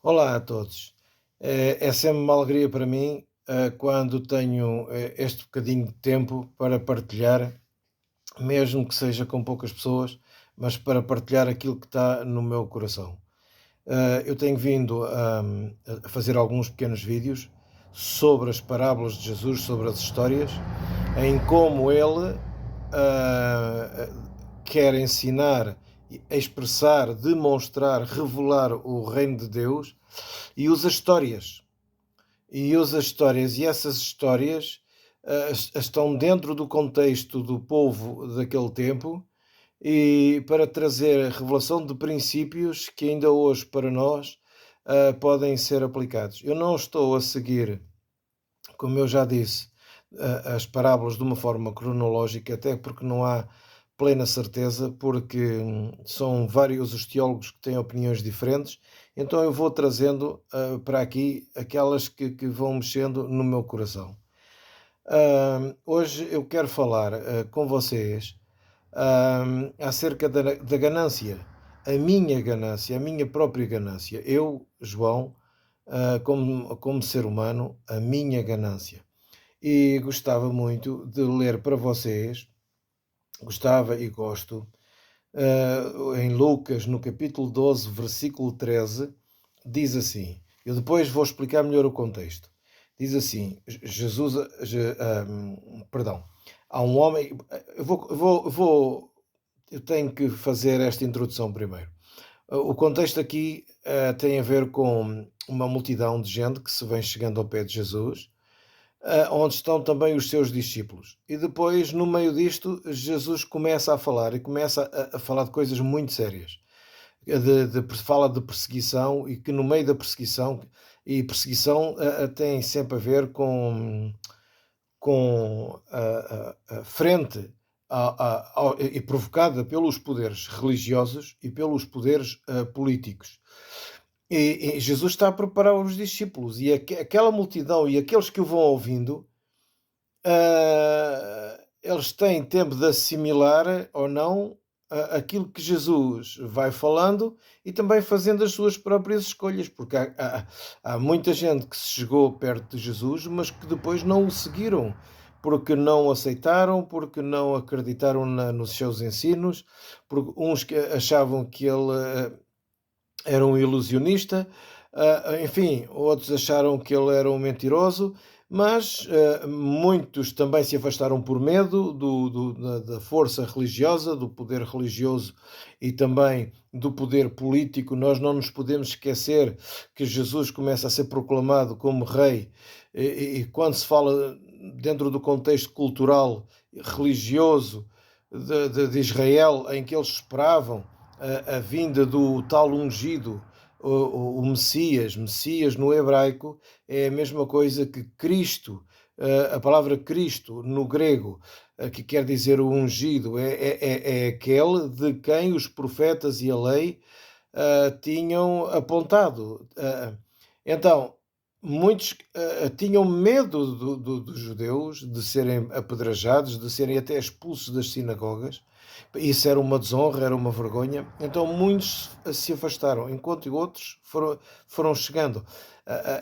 Olá a todos. É sempre uma alegria para mim, quando tenho, este bocadinho de tempo para partilhar, mesmo que seja com poucas pessoas, mas para partilhar aquilo que está no meu coração. Eu tenho vindo a fazer alguns pequenos vídeos sobre as parábolas de Jesus, sobre as histórias, em como ele quer ensinar, expressar, demonstrar, revelar o reino de Deus e usa histórias. E essas histórias estão dentro do contexto do povo daquele tempo e para trazer revelação de princípios que ainda hoje para nós podem ser aplicados. Eu não estou a seguir, como eu já disse, as parábolas de uma forma cronológica, até porque não há plena certeza, porque são vários os teólogos que têm opiniões diferentes, então eu vou trazendo para aqui aquelas que vão mexendo no meu coração. Hoje eu quero falar com vocês acerca da ganância, a minha própria ganância. Eu, João, como ser humano, a minha ganância. E gostava muito de ler para vocês, gostava e gosto, em Lucas, no capítulo 12, versículo 13, diz assim. Eu depois vou explicar melhor o contexto. Diz assim: Jesus, perdão, há um homem. Eu tenho que fazer esta introdução primeiro. O contexto aqui tem a ver com uma multidão de gente que se vem chegando ao pé de Jesus, onde estão também os seus discípulos. E depois, no meio disto, Jesus começa a falar e começa a falar de coisas muito sérias. Fala de perseguição e que no meio da perseguição, e perseguição tem sempre a ver com a frente e provocada pelos poderes religiosos e pelos poderes políticos. E Jesus está a preparar os discípulos e aquela multidão e aqueles que o vão ouvindo, eles têm tempo de assimilar ou não aquilo que Jesus vai falando e também fazendo as suas próprias escolhas, porque há muita gente que se chegou perto de Jesus, mas que depois não o seguiram, porque não o aceitaram, porque não acreditaram nos seus ensinos, porque uns que achavam que ele era um ilusionista, enfim, outros acharam que ele era um mentiroso, mas muitos também se afastaram por medo da força religiosa, do poder religioso e também do poder político. Nós não nos podemos esquecer que Jesus começa a ser proclamado como rei, e quando se fala dentro do contexto cultural, religioso de Israel, em que eles esperavam a vinda do tal ungido, o Messias. Messias no hebraico é a mesma coisa que Cristo. A palavra Cristo no grego, que quer dizer o ungido, é aquele de quem os profetas e a lei tinham apontado. Então, muitos tinham medo dos judeus de serem apedrejados, de serem até expulsos das sinagogas. Isso era uma desonra, era uma vergonha. Então muitos se afastaram, enquanto outros foram chegando.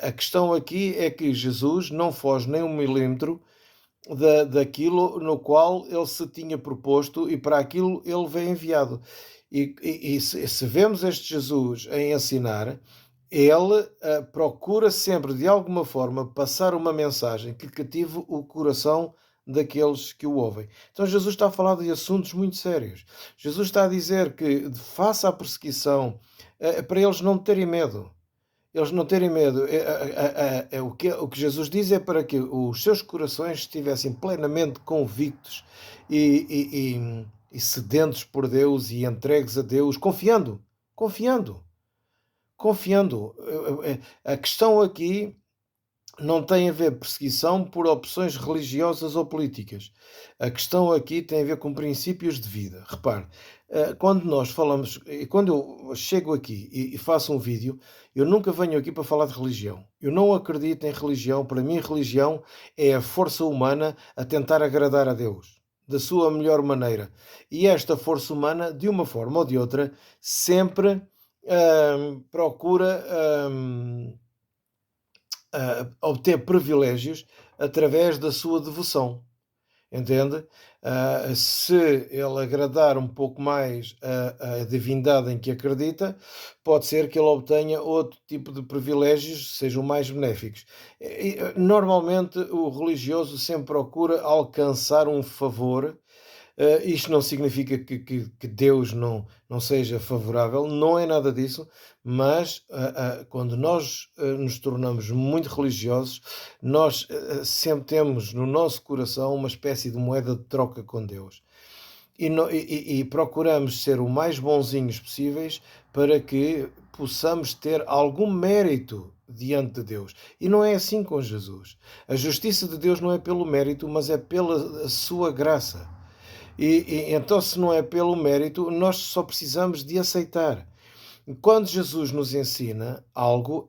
A questão aqui é que Jesus não foge nem um milímetro daquilo no qual ele se tinha proposto e para aquilo ele veio enviado. E se vemos este Jesus a ensinar, ele procura sempre, de alguma forma, passar uma mensagem que cative o coração daqueles que o ouvem. Então Jesus está a falar de assuntos muito sérios. Jesus está a dizer que faça a perseguição para eles não terem medo. Eles não terem medo. O que Jesus diz é para que os seus corações estivessem plenamente convictos e sedentos por Deus e entregues a Deus, confiando, confiando, confiando. A questão aqui não tem a ver perseguição por opções religiosas ou políticas. A questão aqui tem a ver com princípios de vida. Repare, quando nós falamos, e quando eu chego aqui e faço um vídeo, eu nunca venho aqui para falar de religião. Eu não acredito em religião. Para mim, religião é a força humana a tentar agradar a Deus da sua melhor maneira. E esta força humana, de uma forma ou de outra, sempre procura obter privilégios através da sua devoção. Entende? Se ele agradar um pouco mais a divindade em que acredita, pode ser que ele obtenha outro tipo de privilégios, sejam mais benéficos. Normalmente, o religioso sempre procura alcançar um favor. Isto não significa que Deus não seja favorável, não é nada disso, mas quando nós nos tornamos muito religiosos, nós sempre temos no nosso coração uma espécie de moeda de troca com Deus. E procuramos ser o mais bonzinhos possíveis para que possamos ter algum mérito diante de Deus. E não é assim com Jesus. A justiça de Deus não é pelo mérito, mas é pela sua graça. Então, se não é pelo mérito, nós só precisamos de aceitar. Quando Jesus nos ensina algo,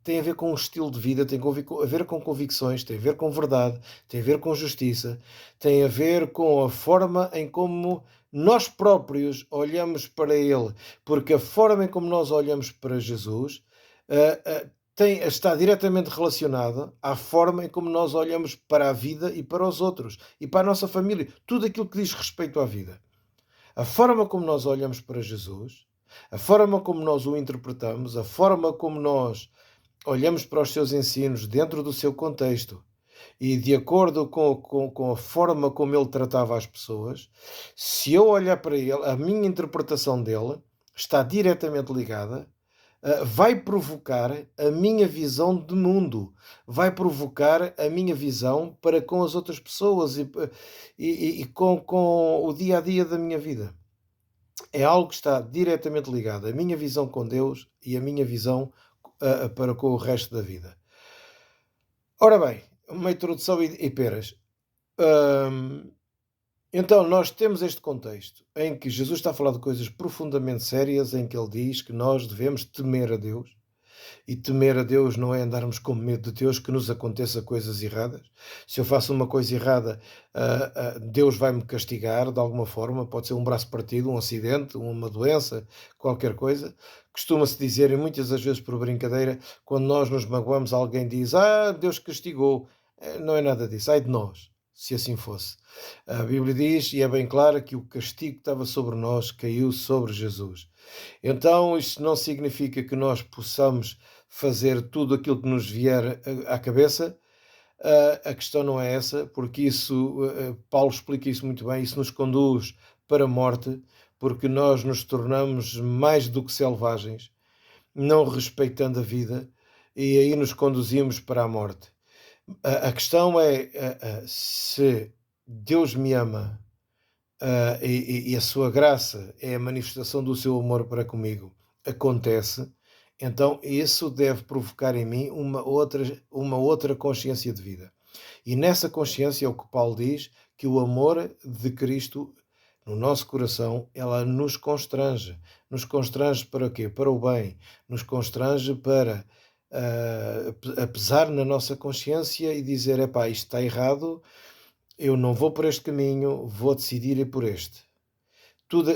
tem a ver com um estilo de vida, tem a ver com convicções, tem a ver com verdade, tem a ver com justiça, tem a ver com a forma em como nós próprios olhamos para Ele, porque a forma em como nós olhamos para Jesus ah, ah, está diretamente relacionada à forma em como nós olhamos para a vida e para os outros e para a nossa família, tudo aquilo que diz respeito à vida. A forma como nós olhamos para Jesus, a forma como nós o interpretamos, a forma como nós olhamos para os seus ensinos dentro do seu contexto e de acordo com a forma como ele tratava as pessoas, se eu olhar para ele, a minha interpretação dele está diretamente ligada, vai provocar a minha visão de mundo, vai provocar a minha visão para com as outras pessoas e com o dia a dia da minha vida. É algo que está diretamente ligado à minha visão com Deus e a minha visão para com o resto da vida. Ora bem, uma introdução e peras. Hum, então, nós temos este contexto em que Jesus está a falar de coisas profundamente sérias, em que ele diz que nós devemos temer a Deus. E temer a Deus não é andarmos com medo de Deus que nos aconteça coisas erradas. Se eu faço uma coisa errada, Deus vai-me castigar de alguma forma. Pode ser um braço partido, um acidente, uma doença, qualquer coisa. Costuma-se dizer, e muitas das vezes por brincadeira, quando nós nos magoamos, alguém diz: Deus castigou. Não é nada disso, ai de nós, se assim fosse. A Bíblia diz, e é bem clara, que o castigo que estava sobre nós caiu sobre Jesus. Então, isto não significa que nós possamos fazer tudo aquilo que nos vier à cabeça. A questão não é essa, porque isso, Paulo explica isso muito bem, isso nos conduz para a morte, porque nós nos tornamos mais do que selvagens, não respeitando a vida, e aí nos conduzimos para a morte. A questão é se Deus me ama e a sua graça é a manifestação do seu amor para comigo, acontece, então isso deve provocar em mim uma outra consciência de vida. E nessa consciência é o que Paulo diz, que o amor de Cristo no nosso coração, ela nos constrange. Nos constrange para quê? Para o bem. Nos constrange para pesar na nossa consciência e dizer, epá, isto está errado, eu não vou por este caminho, vou decidir ir por este.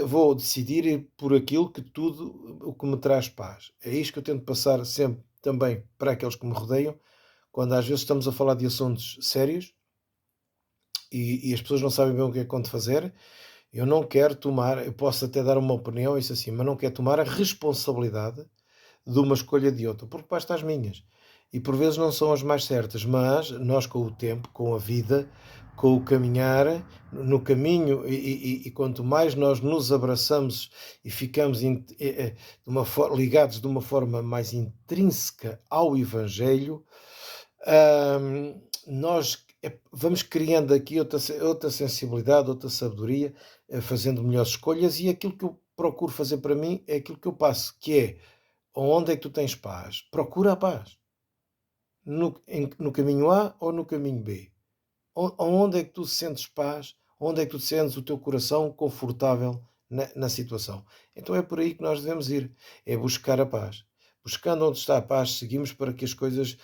Vou decidir ir por aquilo que tudo o que me traz paz. É isto que eu tento passar sempre também para aqueles que me rodeiam, quando às vezes estamos a falar de assuntos sérios e as pessoas não sabem bem o que é que vão fazer. Eu não quero tomar, eu posso até dar uma opinião, isso assim, mas não quero tomar a responsabilidade de uma escolha de outra, porque basta as minhas. E por vezes não são as mais certas, mas nós com o tempo, com a vida, com o caminhar, no caminho, e quanto mais nós nos abraçamos e ficamos ligados de uma forma mais intrínseca ao Evangelho, nós vamos criando aqui outra sensibilidade, outra sabedoria, fazendo melhores escolhas, e aquilo que eu procuro fazer para mim é aquilo que eu passo, que é: onde é que tu tens paz? Procura a paz. No caminho A ou no caminho B? Onde é que tu sentes paz? Onde é que tu sentes o teu coração confortável na situação? Então é por aí que nós devemos ir, é buscar a paz. Buscando onde está a paz, seguimos para que as coisas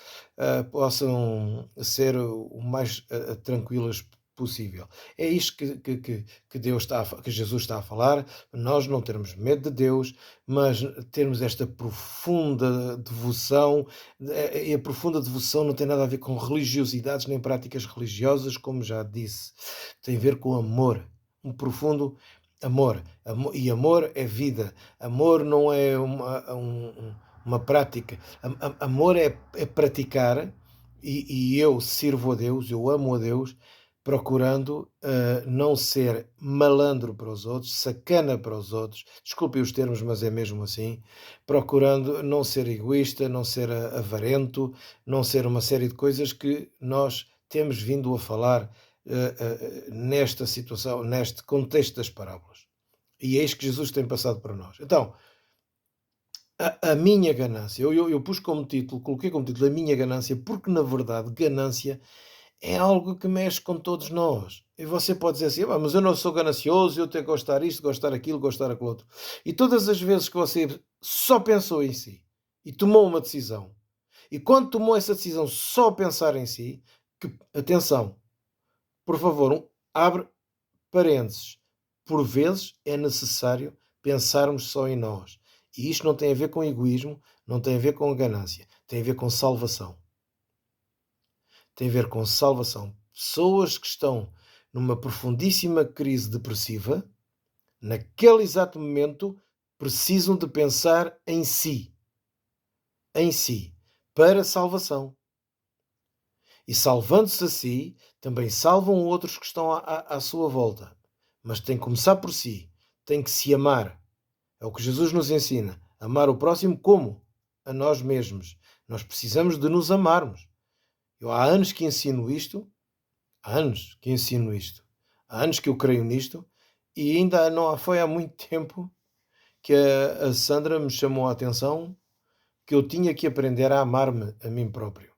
possam ser o mais tranquilas possível. É isto que Deus que Jesus está a falar, nós não termos medo de Deus, mas termos esta profunda devoção, e a profunda devoção não tem nada a ver com religiosidades nem práticas religiosas, como já disse, tem a ver com amor, um profundo amor. E amor é vida, amor não é uma prática, amor é praticar, e eu sirvo a Deus, eu amo a Deus, procurando não ser malandro para os outros, sacana para os outros, desculpe os termos, mas é mesmo assim, procurando não ser egoísta, não ser avarento, não ser uma série de coisas que nós temos vindo a falar nesta situação, neste contexto das parábolas. E é isto que Jesus tem passado para nós. Então, a minha ganância, eu pus como título, coloquei como título a minha ganância, porque na verdade ganância é algo que mexe com todos nós. E você pode dizer assim: mas eu não sou ganancioso, eu tenho que gostar isto, gostar aquilo, gostar aquilo outro. E todas as vezes que você só pensou em si e tomou uma decisão, e quando tomou essa decisão só pensar em si, atenção, por favor, abre parênteses, por vezes é necessário pensarmos só em nós. E isto não tem a ver com egoísmo, não tem a ver com ganância, tem a ver com salvação. Tem a ver com salvação. Pessoas que estão numa profundíssima crise depressiva, naquele exato momento, precisam de pensar em si, para salvação. E salvando-se a si, também salvam outros que estão à sua volta. Mas tem que começar por si, tem que se amar. É o que Jesus nos ensina. Amar o próximo como? A nós mesmos. Nós precisamos de nos amarmos. Eu há anos que ensino isto, há anos que eu creio nisto, e ainda não foi há muito tempo que a Sandra me chamou a atenção que eu tinha que aprender a amar-me a mim próprio.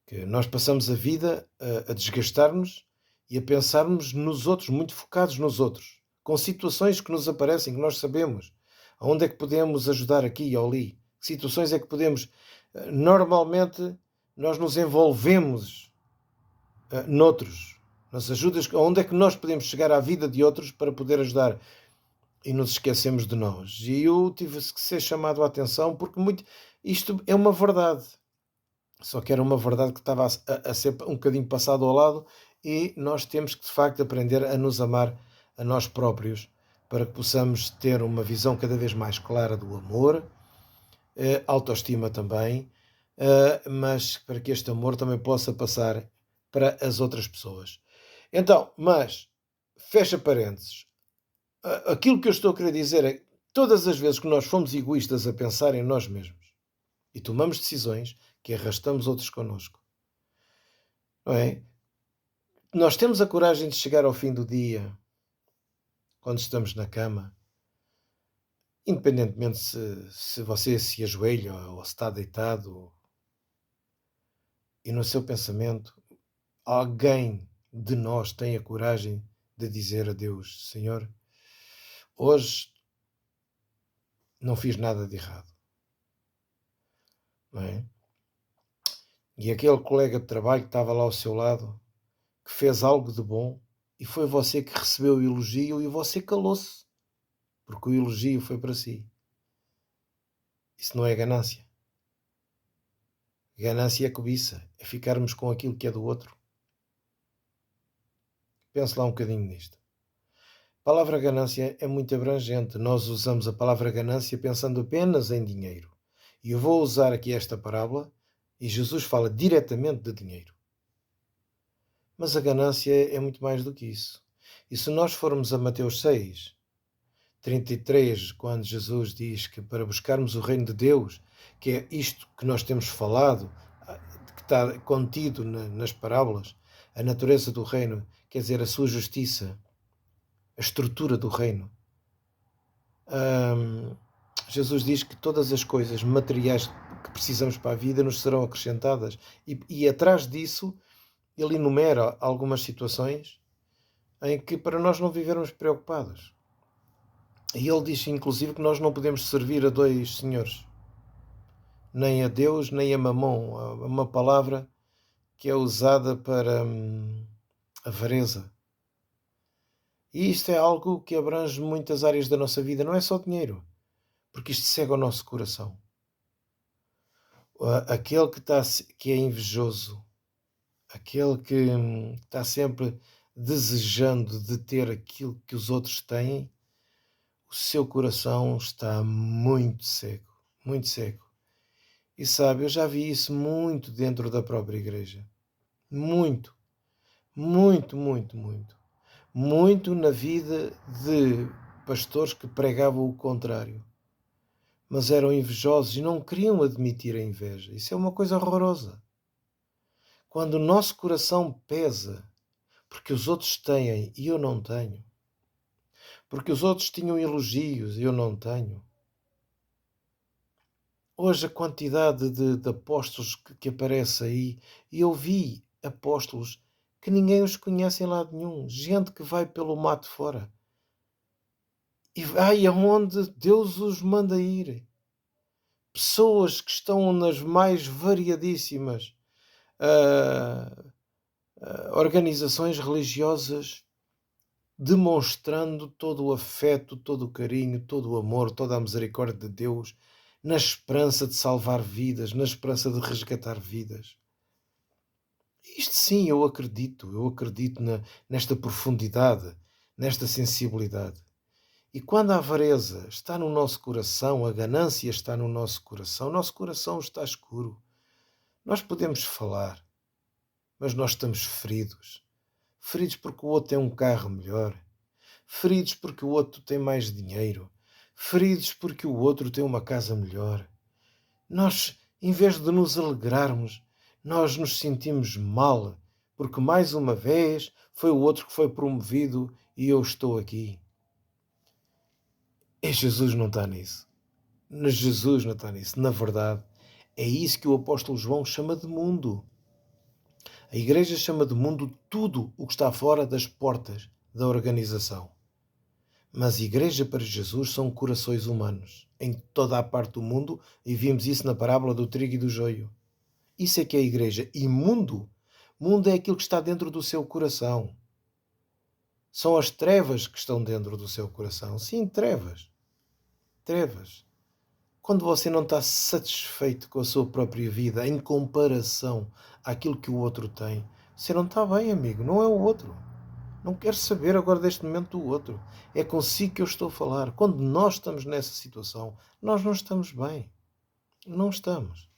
Que nós passamos a vida a desgastar-nos e a pensarmos nos outros, muito focados nos outros, com situações que nos aparecem, que nós sabemos. Onde é que podemos ajudar aqui ou ali? Que situações é que podemos... Normalmente, nós nos envolvemos noutros. Nas ajudas, onde é que nós podemos chegar à vida de outros para poder ajudar? E nos esquecemos de nós. E eu tive que ser chamado a atenção porque isto é uma verdade. Só que era uma verdade que estava a ser um bocadinho passado ao lado, e nós temos que de facto aprender a nos amar a nós próprios para que possamos ter uma visão cada vez mais clara do amor, autoestima também, mas para que este amor também possa passar para as outras pessoas. Então, mas, fecha parênteses, aquilo que eu estou a querer dizer é que todas as vezes que nós fomos egoístas a pensar em nós mesmos e tomamos decisões que arrastamos outros connosco, não é? Nós temos a coragem de chegar ao fim do dia, quando estamos na cama, independentemente se você se ajoelha ou se está deitado, e no seu pensamento, alguém de nós tem a coragem de dizer a Deus: Senhor, hoje não fiz nada de errado, não é? E aquele colega de trabalho que estava lá ao seu lado, que fez algo de bom, e foi você que recebeu o elogio e você calou-se, porque o elogio foi para si. Isso não é ganância. Ganância é cobiça, é ficarmos com aquilo que é do outro. Pense lá um bocadinho nisto. A palavra ganância é muito abrangente. Nós usamos a palavra ganância pensando apenas em dinheiro. E eu vou usar aqui esta parábola, e Jesus fala diretamente de dinheiro. Mas a ganância é muito mais do que isso. E se nós formos a Mateus 6, 33, quando Jesus diz que para buscarmos o reino de Deus, que é isto que nós temos falado, que está contido nas parábolas, a natureza do reino, quer dizer, a sua justiça, a estrutura do reino. Jesus diz que todas as coisas materiais que precisamos para a vida nos serão acrescentadas, e atrás disso ele enumera algumas situações em que para nós não vivermos preocupados. E ele diz inclusive que nós não podemos servir a dois senhores, nem a Deus nem a Mamon, uma palavra que é usada para avareza. E isto é algo que abrange muitas áreas da nossa vida, não é só dinheiro, porque isto cega o nosso coração. Aquele que é invejoso, aquele que está sempre desejando de ter aquilo que os outros têm, o seu coração está muito cego, muito cego. E sabe, eu já vi isso muito dentro da própria igreja. Muito, muito, muito, muito. Muito na vida de pastores que pregavam o contrário, mas eram invejosos e não queriam admitir a inveja. Isso é uma coisa horrorosa. Quando o nosso coração pesa porque os outros têm e eu não tenho, porque os outros tinham elogios e eu não tenho. Hoje a quantidade de apóstolos que aparece aí, e eu vi apóstolos que ninguém os conhece em lado nenhum, gente que vai pelo mato fora e vai aonde Deus os manda ir. Pessoas que estão nas mais variadíssimas ah, organizações religiosas, demonstrando todo o afeto, todo o carinho, todo o amor, toda a misericórdia de Deus, na esperança de salvar vidas, na esperança de resgatar vidas. Isto sim, eu acredito nesta profundidade, nesta sensibilidade. E quando a avareza está no nosso coração, a ganância está no nosso coração está escuro. Nós podemos falar, mas nós estamos feridos. Feridos porque o outro tem um carro melhor. Feridos porque o outro tem mais dinheiro. Feridos porque o outro tem uma casa melhor. Nós, em vez de nos alegrarmos, nós nos sentimos mal, porque mais uma vez foi o outro que foi promovido e eu estou aqui. E Jesus não está nisso. Jesus não está nisso. Na verdade, é isso que o apóstolo João chama de mundo. A igreja chama de mundo tudo o que está fora das portas da organização. Mas igreja para Jesus são corações humanos, em toda a parte do mundo, e vimos isso na parábola do trigo e do joio. Isso é que é a igreja. E mundo é aquilo que está dentro do seu coração. São as trevas que estão dentro do seu coração. Sim, trevas. Trevas. Quando você não está satisfeito com a sua própria vida em comparação àquilo que o outro tem, você não está bem, amigo. Não é o outro. Não quero saber agora deste momento do outro. É consigo que eu estou a falar. Quando nós estamos nessa situação, nós não estamos bem. Não estamos.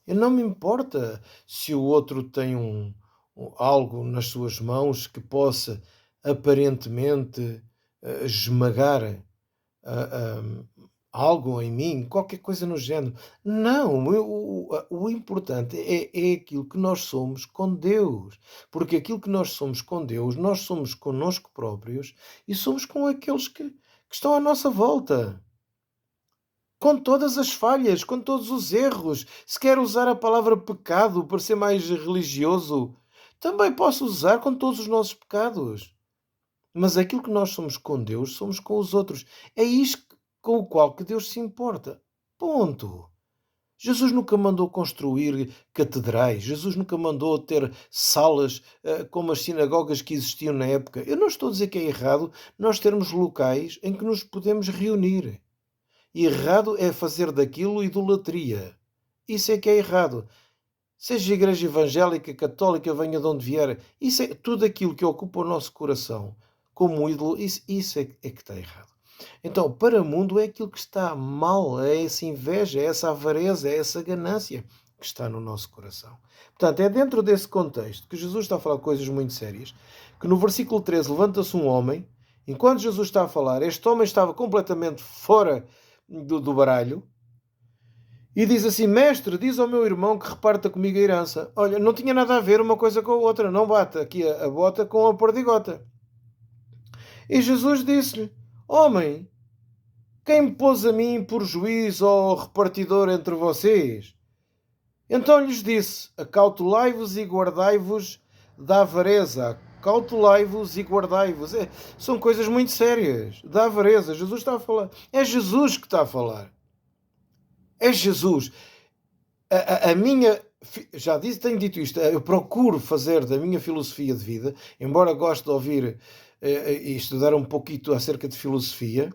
E não me importa se o outro tem algo nas suas mãos que possa aparentemente esmagar algo em mim, qualquer coisa no género. Não, o importante é aquilo que nós somos com Deus. Porque aquilo que nós somos com Deus, nós somos connosco próprios e somos com aqueles que estão à nossa volta. Com todas as falhas, com todos os erros. Se quer usar a palavra pecado para ser mais religioso, também posso usar com todos os nossos pecados. Mas aquilo que nós somos com Deus, somos com os outros. É isto com o qual que Deus se importa. Ponto. Jesus nunca mandou construir catedrais. Jesus nunca mandou ter salas como as sinagogas que existiam na época. Eu não estou a dizer que é errado nós termos locais em que nos podemos reunir. Errado é fazer daquilo idolatria. Isso é que é errado. Seja igreja evangélica, católica, venha de onde vier. Isso é tudo aquilo que ocupa o nosso coração como ídolo. Isso é que está errado. Então, para o mundo é aquilo que está mal. É essa inveja, é essa avareza, é essa ganância que está no nosso coração. Portanto, é dentro desse contexto que Jesus está a falar de coisas muito sérias, que no versículo 13 levanta-se um homem. Enquanto Jesus está a falar, este homem estava completamente fora do baralho, e diz assim: mestre, diz ao meu irmão que reparta comigo a herança. Olha, não tinha nada a ver uma coisa com a outra, não bate aqui a bota com a perdigota. E Jesus disse-lhe: homem, quem me pôs a mim por juiz ou repartidor entre vocês? Então lhes disse: acautelai-vos e guardai-vos da avareza. Cautelai-vos e guardai-vos. São coisas muito sérias. Da avareza. Jesus está a falar. É Jesus que está a falar. É Jesus. A minha já disse, tenho dito isto, eu procuro fazer da minha filosofia de vida, embora goste de ouvir e estudar um pouquinho acerca de filosofia,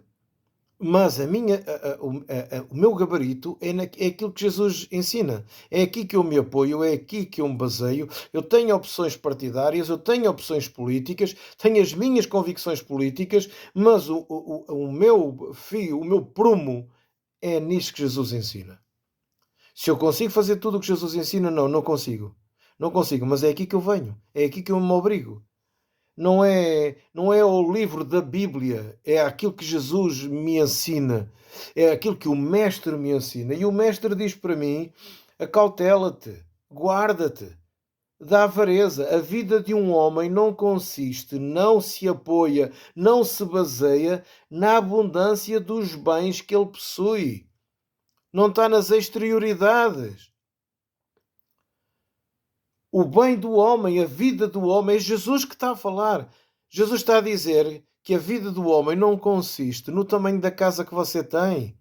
mas o meu gabarito é aquilo que Jesus ensina. É aqui que eu me apoio, é aqui que eu me baseio. Eu tenho opções partidárias, eu tenho opções políticas, tenho as minhas convicções políticas, mas o meu fio, o meu prumo é nisto que Jesus ensina. Se eu consigo fazer tudo o que Jesus ensina, não, não consigo. Não consigo, mas é aqui que eu venho, é aqui que eu me obrigo. Não é o livro da Bíblia, é aquilo que Jesus me ensina, é aquilo que o Mestre me ensina. E o Mestre diz para mim: acautela-te, guarda-te da avareza. A vida de um homem não consiste, não se apoia, não se baseia na abundância dos bens que ele possui. Não está nas exterioridades. O bem do homem, a vida do homem, é Jesus que está a falar. Jesus está a dizer que a vida do homem não consiste no tamanho da casa que você tem.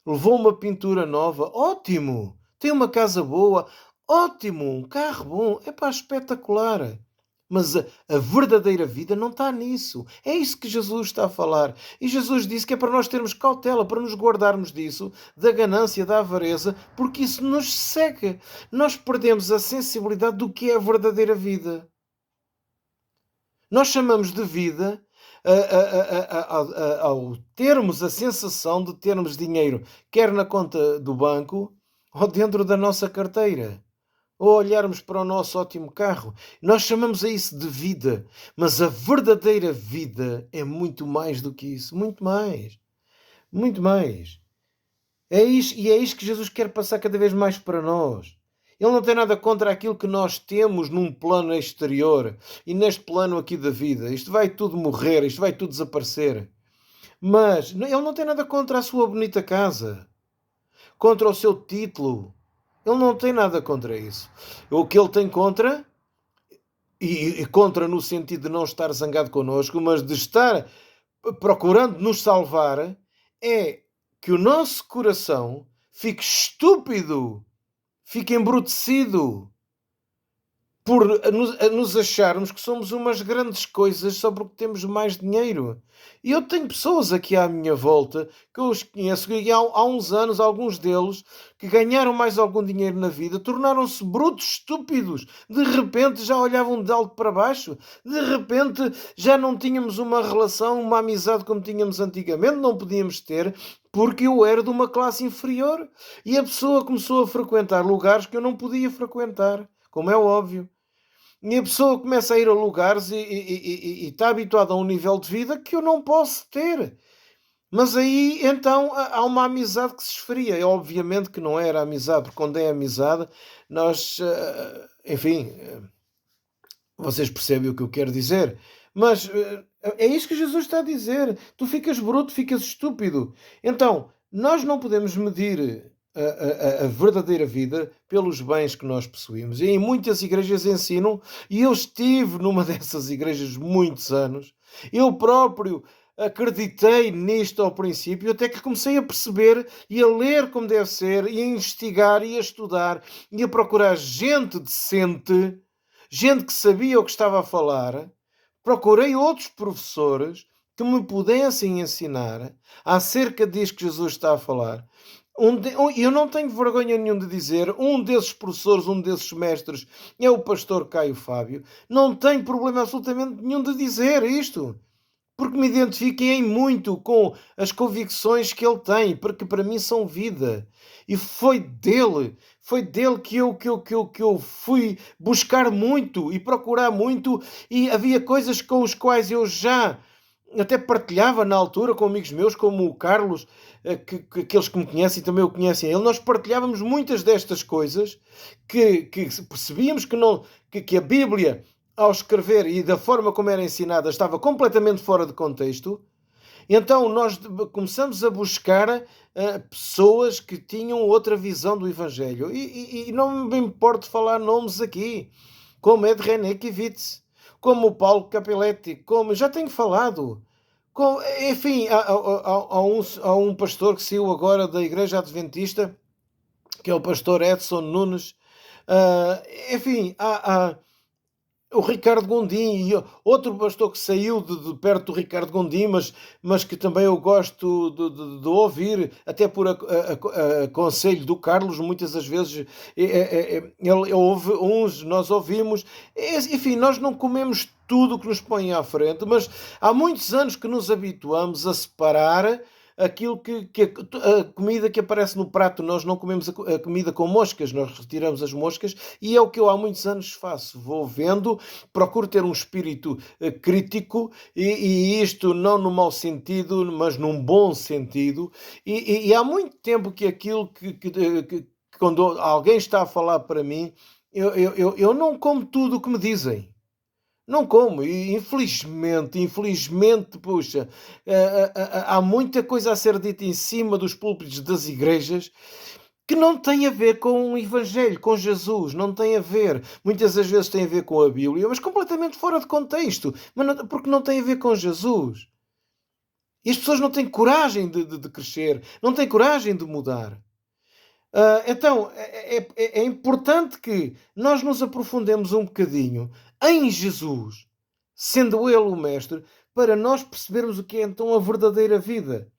Levou uma pintura nova, ótimo! Tem uma casa boa, ótimo! Um carro bom, é para espetacular. Mas a verdadeira vida não está nisso. É isso que Jesus está a falar. E Jesus disse que é para nós termos cautela, para nos guardarmos disso, da ganância, da avareza, porque isso nos cega. Nós perdemos a sensibilidade do que é a verdadeira vida. Nós chamamos de vida ao termos a sensação de termos dinheiro, quer na conta do banco ou dentro da nossa carteira, ou olharmos para o nosso ótimo carro. Nós chamamos a isso de vida, mas a verdadeira vida é muito mais do que isso, muito mais, muito mais. É isso, e é isso que Jesus quer passar cada vez mais para nós. Ele não tem nada contra aquilo que nós temos num plano exterior e neste plano aqui da vida. Isto vai tudo morrer, isto vai tudo desaparecer. Mas ele não tem nada contra a sua bonita casa, contra o seu título. Ele não tem nada contra isso. O que ele tem contra, e contra no sentido de não estar zangado connosco, mas de estar procurando nos salvar, é que o nosso coração fique estúpido, fique embrutecido por nos acharmos que somos umas grandes coisas só porque temos mais dinheiro. E eu tenho pessoas aqui à minha volta que eu os conheço e há uns anos, alguns deles, que ganharam mais algum dinheiro na vida, tornaram-se brutos, estúpidos. De repente já olhavam de alto para baixo. De repente já não tínhamos uma relação, uma amizade como tínhamos antigamente, não podíamos ter, porque eu era de uma classe inferior. E a pessoa começou a frequentar lugares que eu não podia frequentar, como é óbvio. E a pessoa começa a ir a lugares e está habituada a um nível de vida que eu não posso ter. Mas aí então há uma amizade que se esfria. É obviamente que não era amizade, porque quando é amizade, nós, enfim, vocês percebem o que eu quero dizer. Mas é isso que Jesus está a dizer. Tu ficas bruto, ficas estúpido. Então, nós não podemos medir a verdadeira vida pelos bens que nós possuímos. E em muitas igrejas ensinam, e eu estive numa dessas igrejas muitos anos, eu próprio acreditei nisto ao princípio, até que comecei a perceber e a ler como deve ser, e a investigar e a estudar, e a procurar gente decente, gente que sabia o que estava a falar. Procurei outros professores que me pudessem ensinar acerca disso que Jesus está a falar. Eu não tenho vergonha nenhuma de dizer, um desses professores, um desses mestres, é o pastor Caio Fábio. Não tenho problema absolutamente nenhum de dizer isto, porque me identifiquei muito com as convicções que ele tem, porque para mim são vida. E foi dele que eu fui buscar muito e procurar muito, e havia coisas com as quais eu já até partilhava na altura com amigos meus, como o Carlos, que aqueles que me conhecem também o conhecem a ele. Nós partilhávamos muitas destas coisas que percebíamos que a Bíblia, ao escrever e da forma como era ensinada, estava completamente fora de contexto. Então nós começamos a buscar pessoas que tinham outra visão do Evangelho. E não me importo falar nomes aqui, como é de René Kivitz, como o Paulo Capelletti, como já tenho falado. Enfim, há um pastor que saiu agora da Igreja Adventista, que é o pastor Edson Nunes, Ah, enfim, há o Ricardo Gondim e outro pastor que saiu de perto do Ricardo Gondim, mas que também eu gosto de ouvir, até por conselho do Carlos, muitas das vezes ele ouve uns, nós ouvimos. Enfim, nós não comemos tudo o que nos põe à frente, mas há muitos anos que nos habituamos a separar aquilo que a comida que aparece no prato. Nós não comemos a comida com moscas, nós retiramos as moscas, e é o que eu há muitos anos faço. Vou vendo, procuro ter um espírito crítico, e isto não no mau sentido, mas num bom sentido. E há muito tempo que aquilo que quando alguém está a falar para mim, eu não como tudo o que me dizem. Não como, e infelizmente, puxa, há muita coisa a ser dita em cima dos púlpitos das igrejas que não tem a ver com o Evangelho, com Jesus, não tem a ver. Muitas das vezes tem a ver com a Bíblia, mas completamente fora de contexto, porque não tem a ver com Jesus. E as pessoas não têm coragem de crescer, não têm coragem de mudar. Então, é importante que nós nos aprofundemos um bocadinho em Jesus, sendo Ele o Mestre, para nós percebermos o que é então a verdadeira vida.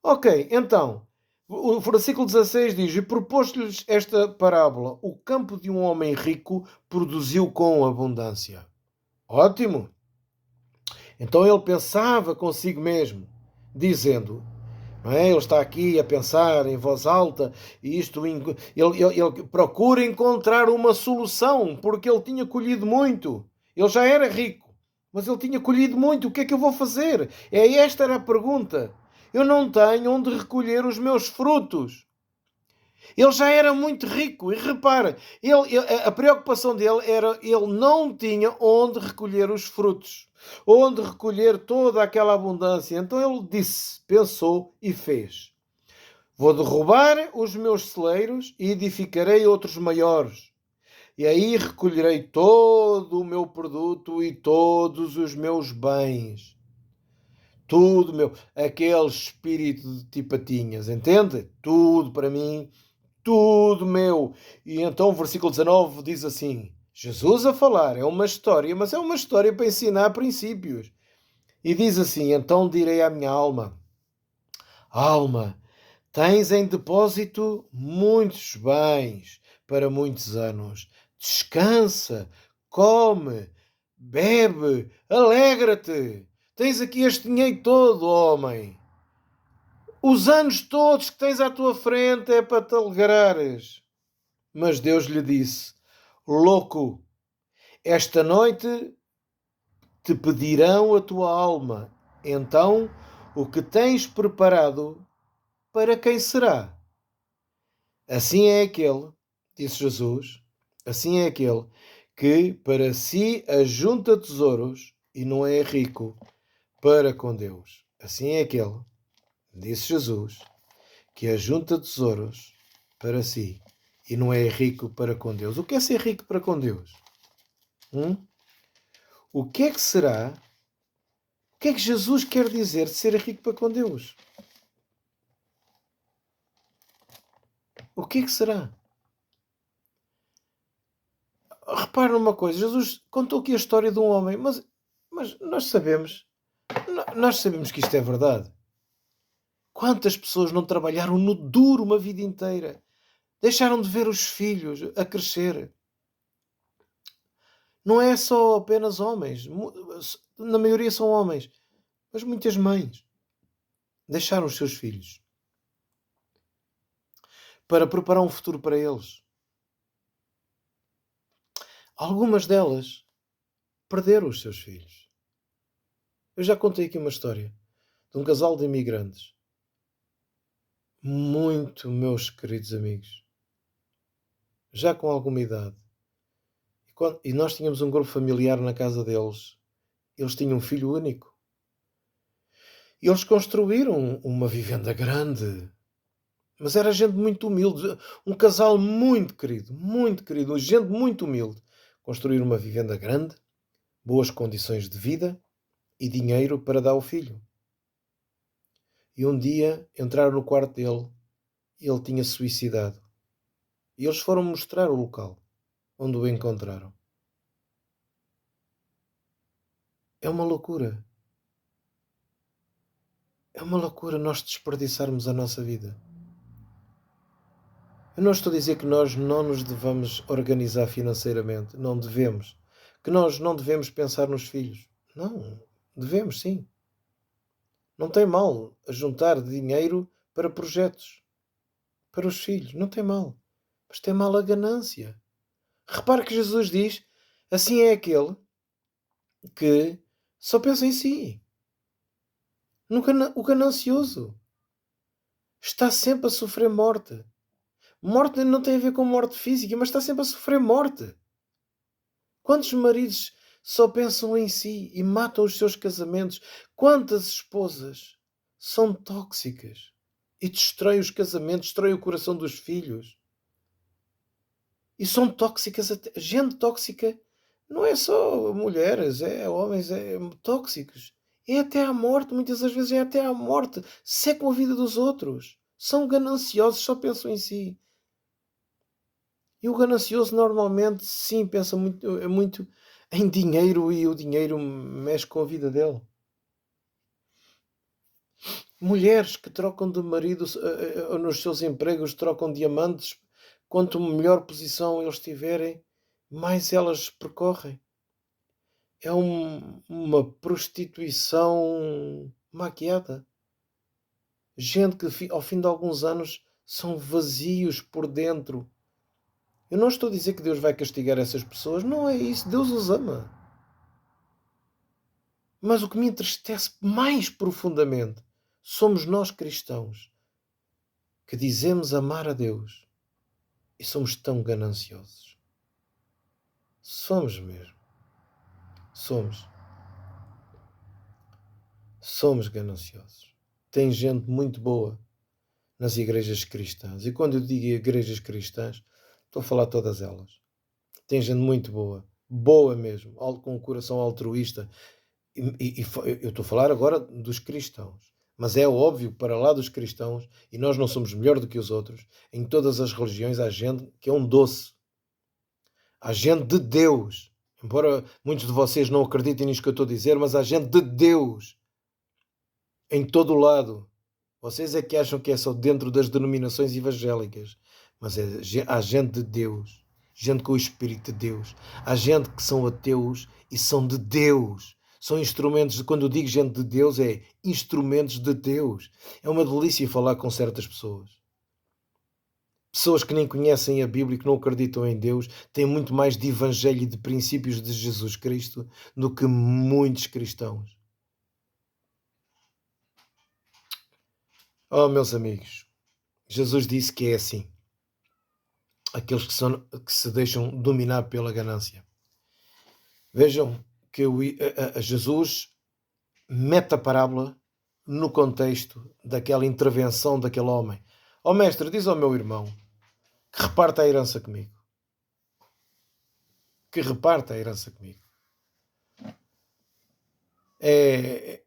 Ok, então, o versículo 16 diz: E propôs-lhes esta parábola: O campo de um homem rico produziu com abundância. Ótimo! Então ele pensava consigo mesmo, dizendo: não é? Ele está aqui a pensar em voz alta, e isto ele procura encontrar uma solução, porque ele tinha colhido muito. Ele já era rico, mas ele tinha colhido muito. O que é que eu vou fazer? Esta era a pergunta. Eu não tenho onde recolher os meus frutos. Ele já era muito rico, e repara, a preocupação dele era ele não tinha onde recolher os frutos, onde recolher toda aquela abundância. Então ele disse, pensou e fez: Vou derrubar os meus celeiros e edificarei outros maiores. E aí recolherei todo o meu produto e todos os meus bens. Tudo meu. Aquele espírito de tipatinhas, entende? Tudo para mim, tudo meu. E então o versículo 19 diz assim: Jesus a falar, é uma história, mas é uma história para ensinar princípios. E diz assim: Então direi à minha alma: Alma, tens em depósito muitos bens para muitos anos. Descansa, come, bebe, alegra-te. Tens aqui este dinheiro todo, homem. Os anos todos que tens à tua frente é para te alegrares. Mas Deus lhe disse: Louco, esta noite te pedirão a tua alma. Então, o que tens preparado, para quem será? Assim é aquele, disse Jesus, assim é aquele que para si ajunta tesouros e não é rico para com Deus. Assim é aquele, disse Jesus, que ajunta tesouros para si e não é rico para com Deus. O que é ser rico para com Deus? Hum? O que é que será? O que é que Jesus quer dizer de ser rico para com Deus? O que é que será? Repara numa coisa, Jesus contou aqui a história de um homem, mas nós sabemos que isto é verdade. Quantas pessoas não trabalharam no duro uma vida inteira? Deixaram de ver os filhos a crescer. Não é só apenas homens, na maioria são homens, mas muitas mães deixaram os seus filhos para preparar um futuro para eles. Algumas delas perderam os seus filhos. Eu já contei aqui uma história de um casal de imigrantes. Muito, meus queridos amigos. Já com alguma idade. E nós tínhamos um grupo familiar na casa deles. Eles tinham um filho único. E eles construíram uma vivenda grande. Mas era gente muito humilde. Um casal muito querido. Gente muito humilde. Construíram uma vivenda grande, boas condições de vida e dinheiro para dar ao filho. E um dia entraram no quarto dele e ele tinha suicidado. E eles foram mostrar o local onde o encontraram. É uma loucura. É uma loucura nós desperdiçarmos a nossa vida. Eu não estou a dizer que nós não nos devamos organizar financeiramente. Não devemos. Que nós não devemos pensar nos filhos. Não. Devemos, sim. Não tem mal a juntar dinheiro para projetos, para os filhos. Não tem mal. Mas tem mal a ganância. Repare que Jesus diz: assim é aquele que só pensa em si. O ganancioso está sempre a sofrer morte. Morte não tem a ver com morte física, mas está sempre a sofrer morte. Quantos maridos só pensam em si e matam os seus casamentos? Quantas esposas são tóxicas e destroem os casamentos, destroem o coração dos filhos? E são tóxicas, gente tóxica não é só mulheres, é homens, é tóxicos. É até à morte, muitas das vezes é até à morte. Secam a vida dos outros. São gananciosos, só pensam em si. E o ganancioso normalmente, sim, pensa muito em dinheiro e o dinheiro mexe com a vida dele. Mulheres que trocam de marido nos seus empregos, trocam diamantes. Quanto melhor posição eles tiverem, mais elas percorrem. É uma prostituição maquiada. Gente que ao fim de alguns anos são vazios por dentro. Eu não estou a dizer que Deus vai castigar essas pessoas, não é isso. Deus os ama. Mas o que me entristece mais profundamente somos nós cristãos que dizemos amar a Deus e somos tão gananciosos. Somos mesmo. Somos. Somos gananciosos. Tem gente muito boa nas igrejas cristãs. E quando eu digo igrejas cristãs, estou a falar todas elas. Tem gente muito boa. Boa mesmo. Com um coração altruísta. E eu estou a falar agora dos cristãos. Mas é óbvio que para lá dos cristãos, e nós não somos melhor do que os outros, em todas as religiões há gente que é um doce. Há gente de Deus. Embora muitos de vocês não acreditem nisto que eu estou a dizer, mas há gente de Deus em todo o lado. Vocês é que acham que é só dentro das denominações evangélicas. Mas há gente de Deus. Gente com o Espírito de Deus. Há gente que são ateus e são de Deus. São instrumentos, quando eu digo gente de Deus, é instrumentos de Deus. É uma delícia falar com certas pessoas. Pessoas que nem conhecem a Bíblia e que não acreditam em Deus têm muito mais de evangelho e de princípios de Jesus Cristo do que muitos cristãos. Oh, meus amigos, Jesus disse que é assim. Aqueles que se deixam dominar pela ganância. Vejam que Jesus mete a parábola no contexto daquela intervenção daquele homem. Ó mestre, diz ao meu irmão que reparta a herança comigo. Que reparta a herança comigo.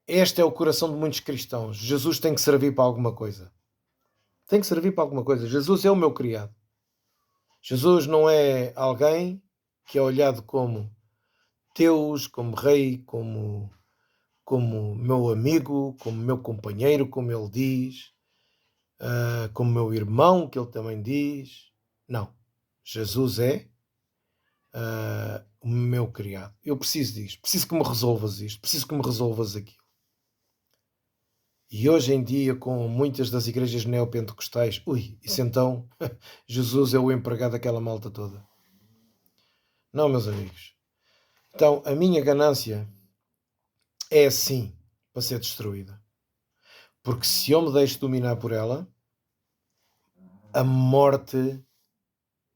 Este é o coração de muitos cristãos. Jesus tem que servir para alguma coisa. Tem que servir para alguma coisa. Jesus é o meu criado. Jesus não é alguém que é olhado como Deus, como rei, como meu amigo, como meu companheiro, como ele diz, como meu irmão, que ele também diz. Não. Jesus é o meu criado. Eu preciso disto. Preciso que me resolvas isto. Preciso que me resolvas aquilo. E hoje em dia, com muitas das igrejas neopentecostais, isso então, Jesus é o empregado daquela malta toda. Não, meus amigos. Então, a minha ganância é assim para ser destruída. Porque se eu me deixo dominar por ela, a morte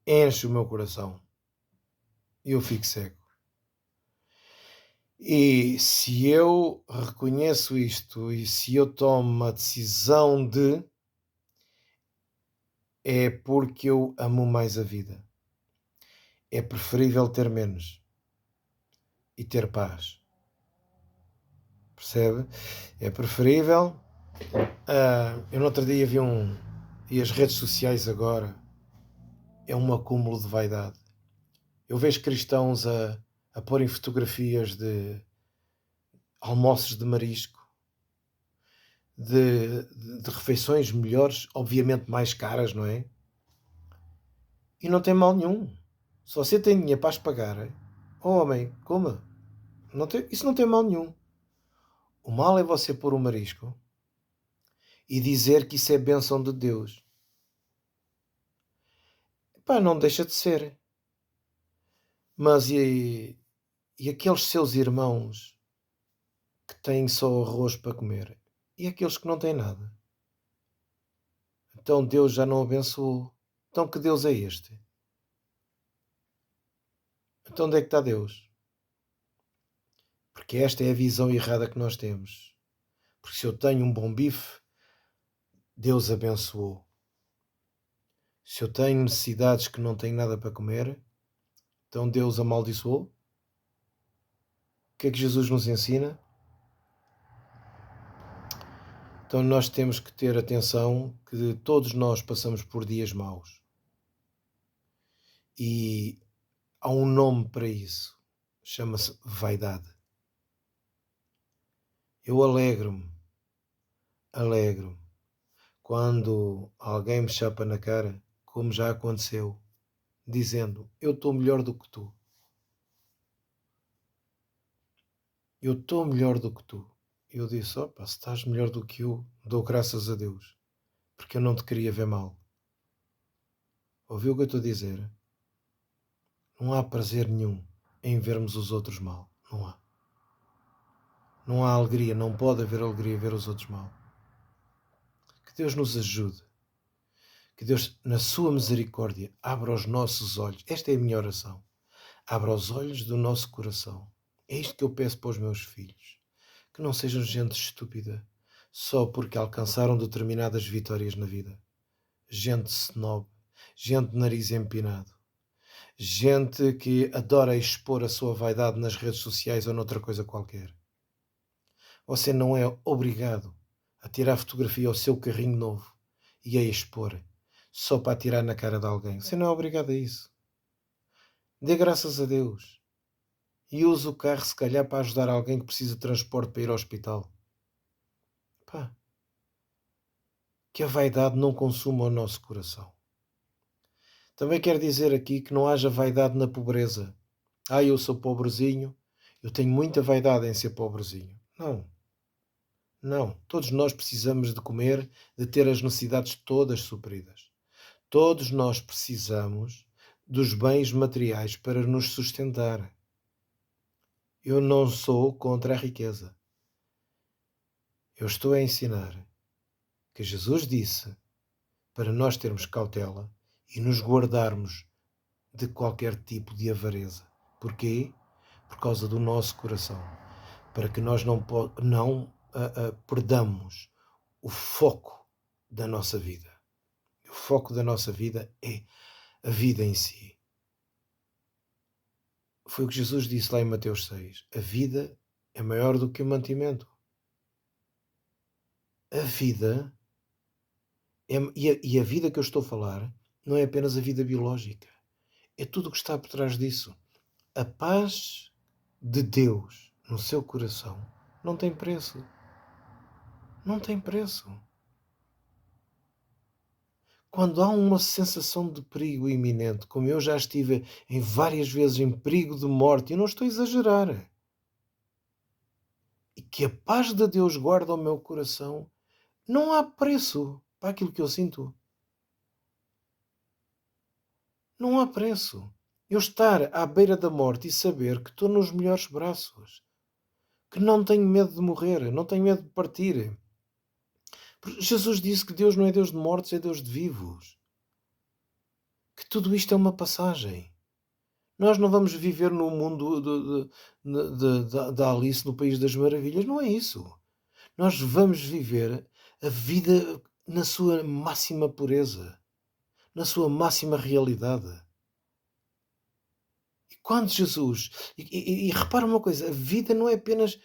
enche o meu coração. E eu fico cego. E se eu reconheço isto e se eu tomo a decisão é porque eu amo mais a vida. É preferível ter menos e ter paz. Percebe? É preferível. Eu no outro dia vi e as redes sociais agora é um acúmulo de vaidade. Eu vejo cristãos a porem fotografias de almoços de marisco, de refeições melhores, obviamente mais caras, não é? E não tem mal nenhum. Se você tem dinheiro para as pagar, oh homem, coma. Isso não tem mal nenhum. O mal é você pôr o marisco e dizer que isso é bênção de Deus. Pá, não deixa de ser. Mas e aqueles seus irmãos que têm só arroz para comer? E aqueles que não têm nada? Então Deus já não abençoou. Então que Deus é este? Então onde é que está Deus? Porque esta é a visão errada que nós temos. Porque se eu tenho um bom bife, Deus abençoou. Se eu tenho necessidades que não tenho nada para comer, então Deus amaldiçoou. O que é que Jesus nos ensina? Então nós temos que ter atenção que todos nós passamos por dias maus. E há um nome para isso. Chama-se vaidade. Eu alegro-me quando alguém me chapa na cara, como já aconteceu, dizendo: eu estou melhor do que tu. Eu estou melhor do que tu. Eu disse: opa, se estás melhor do que eu, dou graças a Deus, porque eu não te queria ver mal. Ouviu o que eu estou a dizer? Não há prazer nenhum em vermos os outros mal. Não há. Não há alegria, não pode haver alegria ver os outros mal. Que Deus nos ajude. Que Deus, na sua misericórdia, abra os nossos olhos. Esta é a minha oração. Abra os olhos do nosso coração. É isto que eu peço para os meus filhos. Que não sejam gente estúpida só porque alcançaram determinadas vitórias na vida. Gente snob, gente de nariz empinado, gente que adora expor a sua vaidade nas redes sociais ou noutra coisa qualquer. Você não é obrigado a tirar fotografia ao seu carrinho novo e a expor só para atirar na cara de alguém. Você não é obrigado a isso. Dê graças a Deus e use o carro se calhar para ajudar alguém que precisa de transporte para ir ao hospital. Pá, que a vaidade não consuma o nosso coração. Também quero dizer aqui que não haja vaidade na pobreza. Eu sou pobrezinho, eu tenho muita vaidade em ser pobrezinho. Não, não. Todos nós precisamos de comer, de ter as necessidades todas supridas. Todos nós precisamos dos bens materiais para nos sustentar. Eu não sou contra a riqueza. Eu estou a ensinar que Jesus disse para nós termos cautela e nos guardarmos de qualquer tipo de avareza. Porquê? Por causa do nosso coração. Para que nós não perdamos o foco da nossa vida. O foco da nossa vida é a vida em si. Foi o que Jesus disse lá em Mateus 6. A vida é maior do que o mantimento. A vida, e a vida que eu estou a falar, não é apenas a vida biológica. É tudo o que está por trás disso. A paz de Deus no seu coração não tem preço. Não tem preço. Quando há uma sensação de perigo iminente, como eu já estive em várias vezes em perigo de morte, e não estou a exagerar, e que a paz de Deus guarda o meu coração, não há preço para aquilo que eu sinto. Não há preço. Eu estar à beira da morte e saber que estou nos melhores braços, que não tenho medo de morrer, não tenho medo de partir. Porque Jesus disse que Deus não é Deus de mortos, é Deus de vivos. Que tudo isto é uma passagem. Nós não vamos viver no mundo da Alice no País das Maravilhas. Não é isso. Nós vamos viver a vida na sua máxima pureza, na sua máxima realidade. E quando Jesus... E repara uma coisa, a vida não é apenas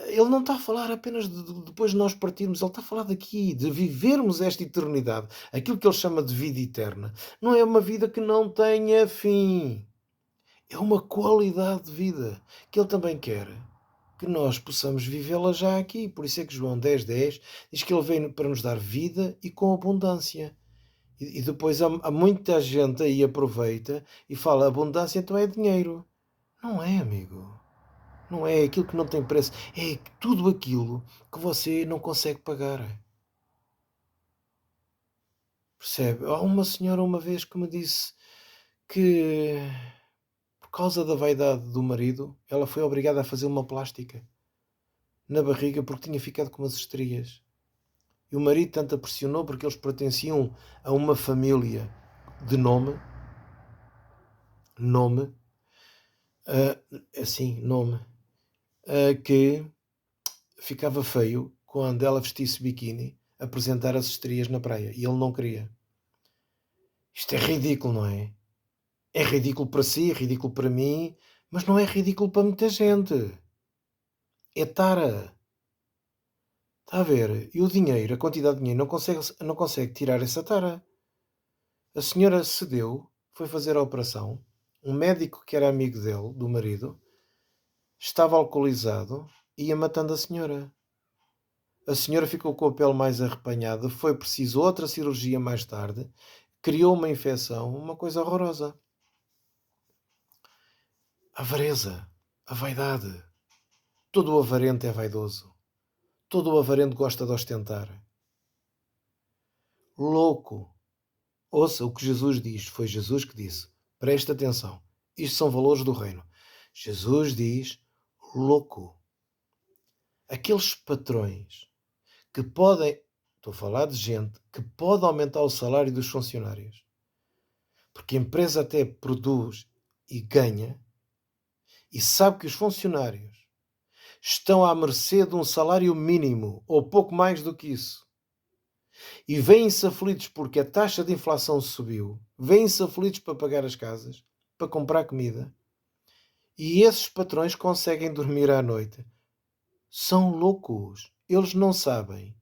Ele não está a falar apenas depois de nós partirmos, ele está a falar daqui, de vivermos esta eternidade, aquilo que ele chama de vida eterna. Não é uma vida que não tenha fim, é uma qualidade de vida que ele também quer que nós possamos vivê-la já aqui. Por isso é que João 10:10 diz que ele veio para nos dar vida e com abundância. E depois há muita gente aí aproveita e fala: abundância então é dinheiro. Não é, amigo. Não é aquilo que não tem preço. É tudo aquilo que você não consegue pagar. Percebe? Há uma senhora uma vez que me disse que, por causa da vaidade do marido, ela foi obrigada a fazer uma plástica na barriga porque tinha ficado com umas estrias. E o marido tanto a pressionou porque eles pertenciam a uma família de nome, nome, que ficava feio quando ela vestisse biquíni apresentar as estrias na praia. E ele não queria. Isto é ridículo, não é? É ridículo para si, é ridículo para mim, mas não é ridículo para muita gente. É tara. Está a ver? E o dinheiro, a quantidade de dinheiro, não consegue tirar essa tara. A senhora cedeu, foi fazer a operação. Um médico que era amigo dele, do marido, estava alcoolizado e ia matando a senhora. A senhora ficou com a pele mais arrepanhada, foi preciso outra cirurgia mais tarde, criou uma infecção, uma coisa horrorosa. A avareza, a vaidade. Todo o avarento é vaidoso. Todo o avarento gosta de ostentar. Louco. Ouça o que Jesus diz. Foi Jesus que disse. Preste atenção. Isto são valores do reino. Jesus diz: louco. Aqueles patrões que podem, estou a falar de gente que pode aumentar o salário dos funcionários, porque a empresa até produz e ganha, e sabe que os funcionários estão à mercê de um salário mínimo, ou pouco mais do que isso, e vêm-se aflitos porque a taxa de inflação subiu, vêm-se aflitos para pagar as casas, para comprar comida, e esses patrões conseguem dormir à noite. São loucos. Eles não sabem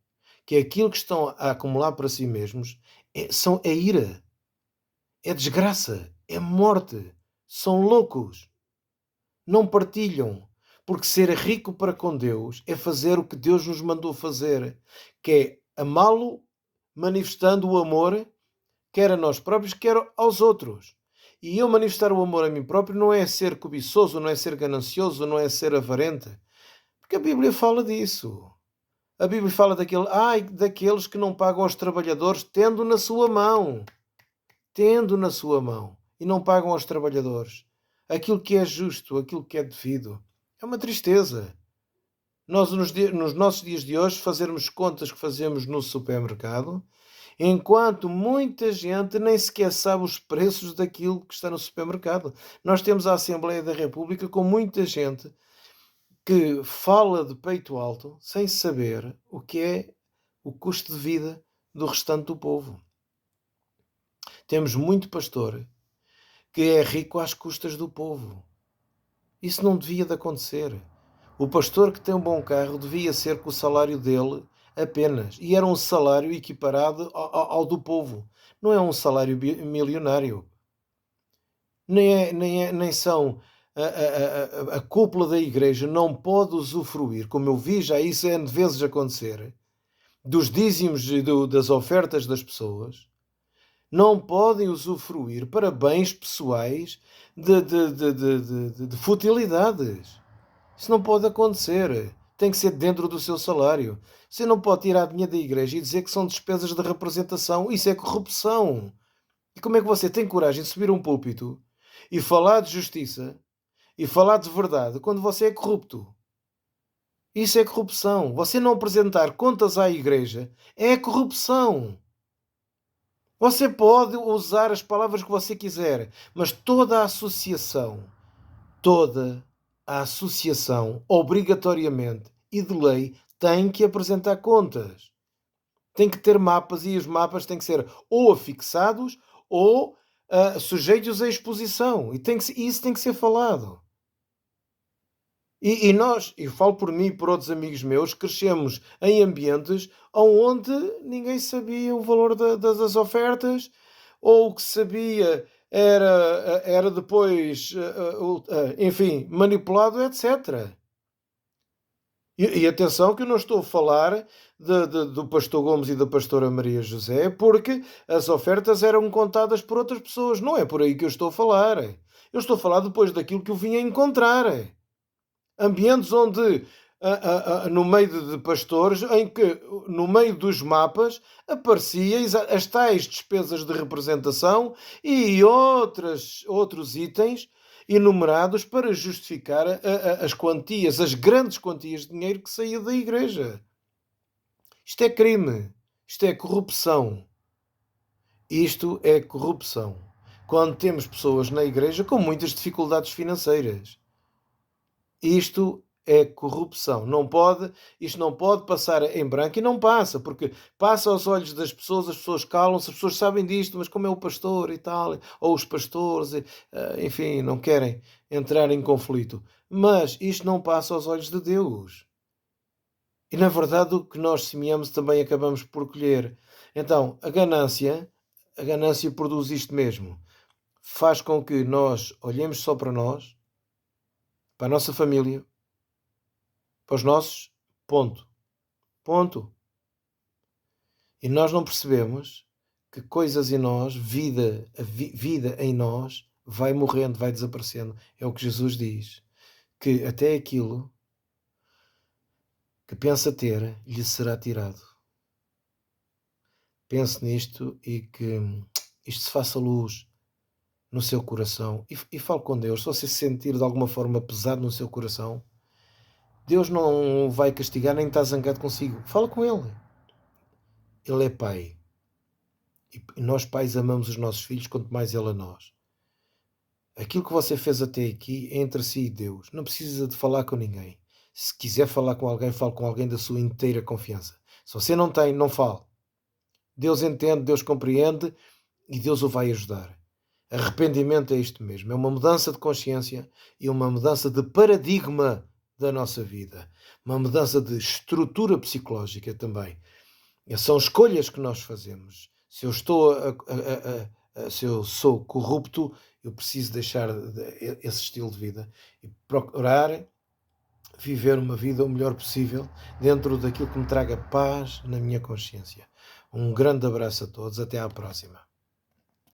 que aquilo que estão a acumular para si mesmos é ira, é desgraça, é morte. São loucos. Não partilham. Porque ser rico para com Deus é fazer o que Deus nos mandou fazer, que é amá-lo, manifestando o amor, quer a nós próprios, quer aos outros. E eu manifestar o amor a mim próprio não é ser cobiçoso, não é ser ganancioso, não é ser avarente. Porque a Bíblia fala disso. A Bíblia fala daqueles que não pagam aos trabalhadores tendo na sua mão. Tendo na sua mão. E não pagam aos trabalhadores aquilo que é justo, aquilo que é devido. É uma tristeza. Nós, nos nossos dias de hoje, fazermos contas que fazemos no supermercado, enquanto muita gente nem sequer sabe os preços daquilo que está no supermercado. Nós temos a Assembleia da República com muita gente que fala de peito alto sem saber o que é o custo de vida do restante do povo. Temos muito pastor que é rico às custas do povo. Isso não devia de acontecer. O pastor que tem um bom carro devia ser com o salário dele apenas. E era um salário equiparado ao do povo. Não é um salário milionário. Nem são... A cúpula da igreja não pode usufruir, como eu vi já isso N vezes acontecer, dos dízimos e das ofertas das pessoas. Não podem usufruir para bens pessoais de futilidades. Isso não pode acontecer. Tem que ser dentro do seu salário. Você não pode tirar dinheiro da igreja e dizer que são despesas de representação. Isso é corrupção. E como é que você tem coragem de subir um púlpito e falar de justiça e falar de verdade quando você é corrupto? Isso é corrupção. Você não apresentar contas à igreja é corrupção. Você pode usar as palavras que você quiser, mas toda a associação, obrigatoriamente e de lei, tem que apresentar contas. Tem que ter mapas e os mapas têm que ser ou afixados ou sujeitos à exposição. E isso tem que ser falado. E falo por mim e por outros amigos meus, crescemos em ambientes onde ninguém sabia o valor das ofertas, ou o que sabia era depois, enfim, manipulado, etc. E atenção que eu não estou a falar do pastor Gomes e da pastora Maria José, porque as ofertas eram contadas por outras pessoas. Não é por aí que eu estou a falar. Eu estou a falar depois daquilo que eu vim a encontrar. Ambientes onde, no meio de pastores, em que no meio dos mapas aparecia as tais despesas de representação e outros itens enumerados para justificar as quantias, as grandes quantias de dinheiro que saía da igreja. Isto é crime. Isto é corrupção. Isto é corrupção. Quando temos pessoas na igreja com muitas dificuldades financeiras. Isto é corrupção. Isto não pode passar em branco e não passa, porque passa aos olhos das pessoas, as pessoas calam-se, as pessoas sabem disto, mas como é o pastor e tal, ou os pastores, enfim, não querem entrar em conflito. Mas isto não passa aos olhos de Deus. E na verdade o que nós semeamos também acabamos por colher. Então, a ganância produz isto mesmo. Faz com que nós olhemos só para nós, para a nossa família, para os nossos, ponto. Ponto. E nós não percebemos que coisas em nós, vida em nós, vai morrendo, vai desaparecendo. É o que Jesus diz. Que até aquilo que pensa ter, lhe será tirado. Pense nisto e que isto se faça luz no seu coração. E fale com Deus. Se você se sentir de alguma forma pesado no seu coração, Deus não vai castigar nem está zangado consigo. Fala com Ele. Ele é Pai. E nós pais amamos os nossos filhos, quanto mais Ele a nós. Aquilo que você fez até aqui é entre si e Deus. Não precisa de falar com ninguém. Se quiser falar com alguém, fale com alguém da sua inteira confiança. Se você não tem, não fale. Deus entende, Deus compreende e Deus o vai ajudar. Arrependimento é isto mesmo. É uma mudança de consciência e uma mudança de paradigma da nossa vida. Uma mudança de estrutura psicológica também. São escolhas que nós fazemos. Se eu sou corrupto, eu preciso deixar esse estilo de vida e procurar viver uma vida o melhor possível dentro daquilo que me traga paz na minha consciência. Um grande abraço a todos, até à próxima.